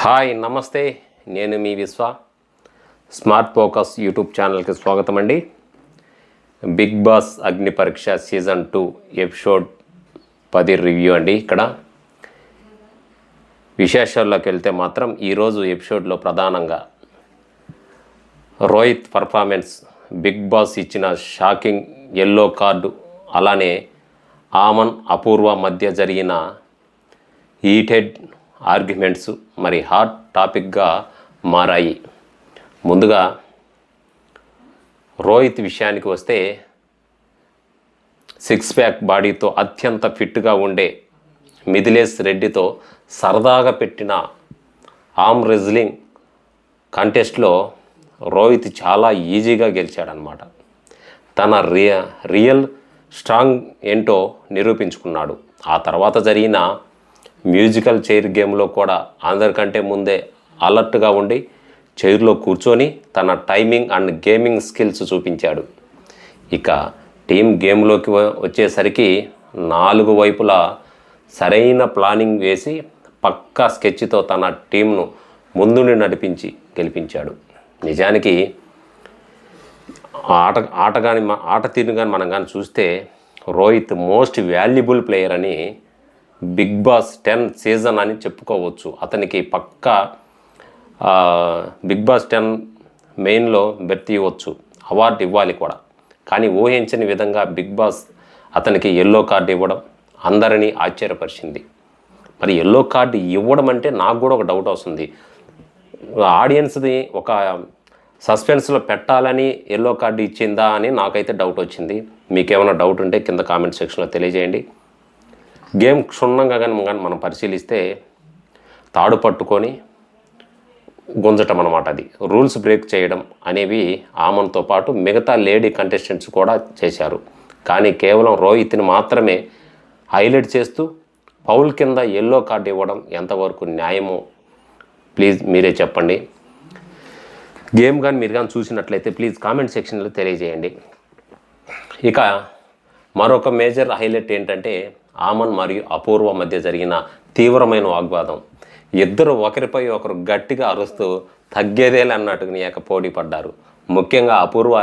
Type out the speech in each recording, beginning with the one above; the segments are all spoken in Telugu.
హాయ్ నమస్తే, నేను మీ విశ్వ. స్మార్ట్ ఫోకస్ యూట్యూబ్ ఛానల్కి స్వాగతం అండి. బిగ్ బాస్ అగ్ని పరీక్ష సీజన్ 2 ఎపిసోడ్ 10 రివ్యూ అండి. ఇక్కడ విశేషాల్లోకి వెళ్తే మాత్రం ఈరోజు ఎపిసోడ్లో ప్రధానంగా రోహిత్ పర్ఫార్మెన్స్, బిగ్ బాస్ ఇచ్చిన షాకింగ్ ఎల్లో కార్డు, అలానే ఆమన్ అపూర్వ మధ్య జరిగిన హీటెడ్ ఆర్గ్యుమెంట్స్ మరి హాట్ టాపిక్గా మారాయి. ముందుగా రోహిత్ విషయానికి వస్తే, సిక్స్ ప్యాక్ బాడీతో అత్యంత ఫిట్గా ఉండే మిథిలేష్ రెడ్డితో సరదాగా పెట్టిన ఆర్మ్ రెజ్లింగ్ కంటెస్ట్లో రోహిత్ చాలా ఈజీగా గెలిచాడనమాట. తన రియల్ స్ట్రాంగ్ ఏంటో నిరూపించుకున్నాడు. ఆ తర్వాత జరిగిన మ్యూజికల్ చైర్ గేమ్లో కూడా అందరికంటే ముందే అలర్ట్గా ఉండి చైర్లో కూర్చొని తన టైమింగ్ అండ్ గేమింగ్ స్కిల్స్ చూపించాడు. ఇక టీం గేమ్లోకి వచ్చేసరికి 4 వైపులా సరైన ప్లానింగ్ వేసి పక్కా స్కెచ్తో తన టీంను ముందుండి నడిపించి గెలిపించాడు. నిజానికి ఆట తీరును కానీ మనం కానీ చూస్తే రోహిత్ మోస్ట్ వాల్యుబుల్ ప్లేయర్ అని బిగ్ బాస్ 10 సీజన్ అని చెప్పుకోవచ్చు. అతనికి పక్కా బిగ్ బాస్ 10 మెయిన్లో బెర్త్ ఇవ్వచ్చు, అవార్డు ఇవ్వాలి కూడా. కానీ ఊహించని విధంగా బిగ్ బాస్ అతనికి ఎల్లో కార్డు ఇవ్వడం అందరినీ ఆశ్చర్యపరిచింది. మరి ఎల్లో కార్డు ఇవ్వడం అంటే నాకు కూడా ఒక డౌట్ వస్తుంది. ఆడియన్స్ది ఒక సస్పెన్స్లో పెట్టాలని ఎల్లో కార్డు ఇచ్చిందా అని నాకైతే డౌట్ వచ్చింది. మీకేమైనా డౌట్ ఉంటే కింద కామెంట్ సెక్షన్లో తెలియజేయండి. గేమ్ క్షుణ్ణంగా కానీ మనం పరిశీలిస్తే తాడు పట్టుకొని గుంజటం అన్నమాట. అది రూల్స్ బ్రేక్ చేయడం అనేవి ఆమన్తో పాటు మిగతా లేడీ కంటెస్టెంట్స్ కూడా చేశారు. కానీ కేవలం రోహిత్ని మాత్రమే హైలైట్ చేస్తూ పౌల్ కింద ఎల్లో కార్డు ఇవ్వడం ఎంతవరకు న్యాయమో ప్లీజ్ మీరే చెప్పండి. గేమ్ కానీ మీరు కానీ చూసినట్లయితే ప్లీజ్ కామెంట్ సెక్షన్లో తెలియజేయండి. ఇక మరొక మేజర్ హైలైట్ ఏంటంటే ఆమన్ మరియు అపూర్వ మధ్య జరిగిన తీవ్రమైన వాగ్వాదం. ఇద్దరు ఒకరిపై ఒకరు గట్టిగా అరుస్తూ తగ్గేదేలే అన్నట్టుగా పోటీ పడ్డారు. ముఖ్యంగా అపూర్వ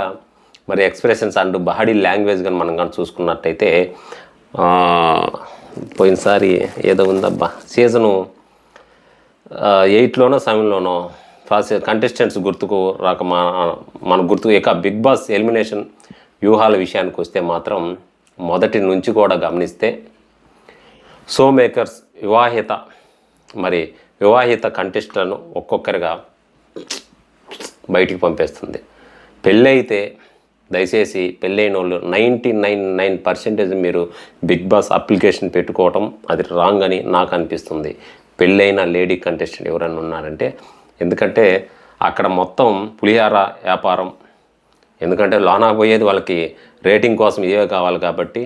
మరి ఎక్స్ప్రెషన్స్ అండ్ బాడీ లాంగ్వేజ్ కానీ మనం కానీ చూసుకున్నట్టయితే పోయినసారి ఏదో ఉందబ్బా, సీజను 8లోనో 7లోనో కంటెస్టెంట్స్ గుర్తుకు రాక మన గుర్తుకు. ఇక బిగ్ బాస్ ఎలిమినేషన్ వ్యూహాల విషయానికి వస్తే మాత్రం మొదటి నుంచి కూడా గమనిస్తే షో మేకర్స్ వివాహిత కంటెస్టెంట్లను ఒక్కొక్కరిగా బయటికి పంపేస్తుంది. పెళ్ళి అయితే దయచేసి పెళ్ళైన వాళ్ళు 99% మీరు బిగ్ బాస్ అప్లికేషన్ పెట్టుకోవటం అది రాంగ్ అని నాకు అనిపిస్తుంది. పెళ్ళైన లేడీ కంటెస్టెంట్ ఎవరైనా ఉన్నారంటే, ఎందుకంటే అక్కడ మొత్తం పులిహార వ్యాపారం. ఎందుకంటే లోనా పోయేది వాళ్ళకి రేటింగ్ కోసం ఇవే కావాలి కాబట్టి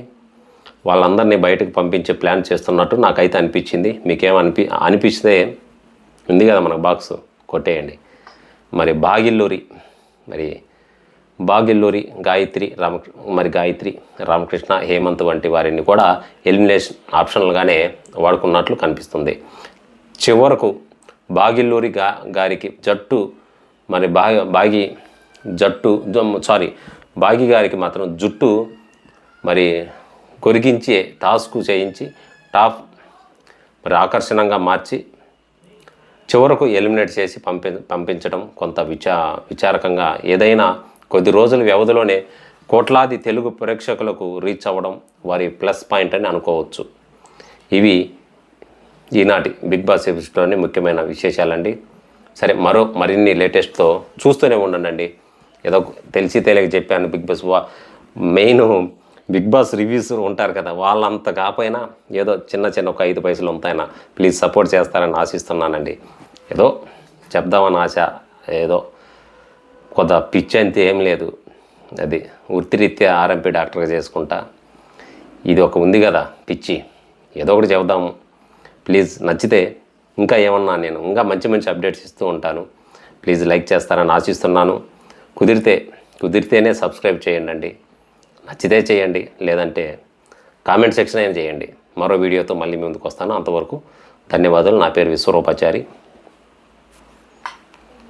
వాళ్ళందరినీ బయటకు పంపించే ప్లాన్ చేస్తున్నట్టు నాకైతే అనిపించింది. అనిపిస్తే ఉంది కదా మనకు బాక్స్ కొట్టేయండి. మరి బాగిల్లూరి గాయత్రి రామకృష్ణ, హేమంత్ వంటి వారిని కూడా ఎలిమినేషన్ ఆప్షన్లుగానే వాడుకున్నట్లు కనిపిస్తుంది. చివరకు బాగిల్లూరి గారికి జట్టు మరి బాగి గారికి మాత్రం జుట్టు మరి కొరిగించే టాస్క్ చేయించి టాప్ మరి ఆకర్షణంగా మార్చి చివరకు ఎలిమినేట్ చేసి పంపించడం కొంత విచారకంగా. ఏదైనా కొద్ది రోజుల వ్యవధిలోనే కోట్లాది తెలుగు ప్రేక్షకులకు రీచ్ అవ్వడం వారి ప్లస్ పాయింట్ అని అనుకోవచ్చు. ఇవి ఈనాటి బిగ్ బాస్ ఎపిసోడ్లోని ముఖ్యమైన విశేషాలండి. సరే, మరిన్ని లేటెస్ట్తో చూస్తూనే ఉండండి. ఏదో తెలియక చెప్పాను. మెయిన్ బిగ్ బాస్ రివ్యూస్ ఉంటారు కదా, వాళ్ళంత కాకపోయినా ఏదో చిన్న ఒక 5 పైసలు ఉంటాయినా ప్లీజ్ సపోర్ట్ చేస్తారని ఆశిస్తున్నానండి. ఏదో చెప్దామని ఆశ, ఏదో కొంత పిచ్చి అంతే ఏం లేదు. అది వృత్తిరీత్యా ఆర్ఎంపీ డాక్టర్గా చేసుకుంటా ఇది ఒక ఉంది కదా పిచ్చి, ఏదో ఒకటి చెప్దాము. ప్లీజ్ నచ్చితే ఇంకా ఏమన్నా నేను ఇంకా మంచి అప్డేట్స్ ఇస్తూ ఉంటాను. ప్లీజ్ లైక్ చేస్తారని ఆశిస్తున్నాను. కుదిరితేనే సబ్స్క్రైబ్ చేయండి. నచ్చితే చేయండి, లేదంటే కామెంట్ సెక్షన్ అయినా చేయండి. మరో వీడియోతో మళ్ళీ ముందుకు వస్తాను. అంతవరకు ధన్యవాదాలు. నా పేరు విశ్వరూపాచారి.